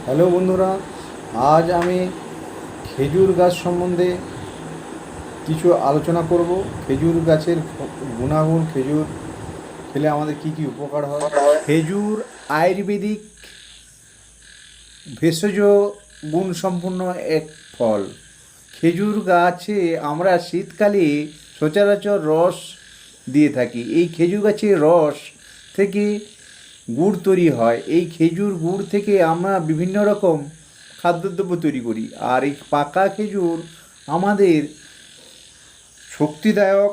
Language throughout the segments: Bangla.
হ্যালো বন্ধুরা, আজ আমি খেজুর গাছ সম্বন্ধে কিছু আলোচনা করব। খেজুর গাছের গুণাগুণ, খেজুর খেলে আমাদের কি কি উপকার হয়। খেজুর আয়ুর্বেদিক ভেষজ গুণসম্পন্ন এক ফল। খেজুর গাছে আমরা শীতকালে সচরাচর রস দিয়ে থাকি। এই খেজুর গাছের রস থেকে গুড় তৈরি হয়। এই খেজুর গুড় থেকে আমরা বিভিন্ন রকম খাদ্যদ্রব্য তৈরি করি। আর এই পাকা খেজুর আমাদের শক্তিদায়ক,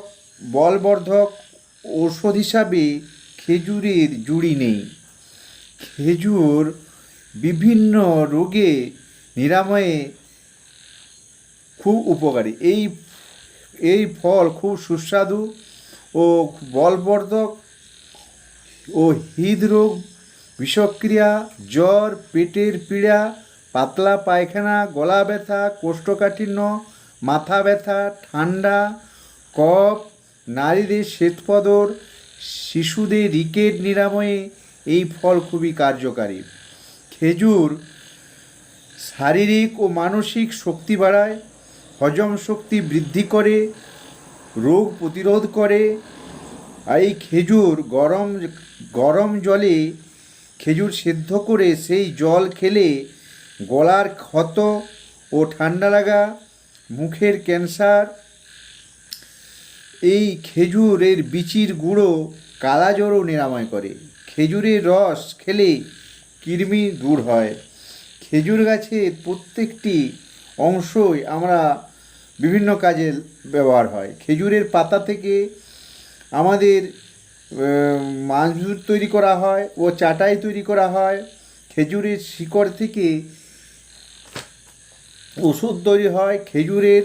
বলবর্ধক ঔষধ হিসাবে খেজুরের জুড়ি নেই। খেজুর বিভিন্ন রোগে নিরাময়ে খুব উপকারী। এই ফল খুব সুস্বাদু ও বলবর্ধক ও হৃদরোগ, বিষক্রিয়া, জ্বর, পেটের পীড়া, পাতলা পায়খানা, গলা ব্যথা, কোষ্ঠকাঠিন্য, মাথা ব্যথা, ঠান্ডা, কফ, নারীদের শ্বেতপদর, শিশুদের রিকেট নিরাময়ে এই ফল খুবই কার্যকারী। খেজুর শারীরিক ও মানসিক শক্তি বাড়ায়, হজম শক্তি বৃদ্ধি করে, রোগ প্রতিরোধ করে। আর এই খেজুর গরম জলে খেজুর সেদ্ধ করে সেই জল খেলে গলার ক্ষত ও ঠান্ডা লাগা, মুখের ক্যান্সার, এই খেজুরের বিচির গুঁড়ো কালাজ্বরও নিরাময় করে। খেজুরের রস খেলে কৃমি দূর হয়। খেজুর গাছের প্রত্যেকটি অংশই আমরা বিভিন্ন কাজে ব্যবহার হয়। খেজুরের পাতা থেকে আমাদের মাঞ্জুর তৈরি করা হয় ও চাটাই তৈরি করা হয়। খেজুরের শিকড় থেকে ওষুধ তৈরি হয়। খেজুরের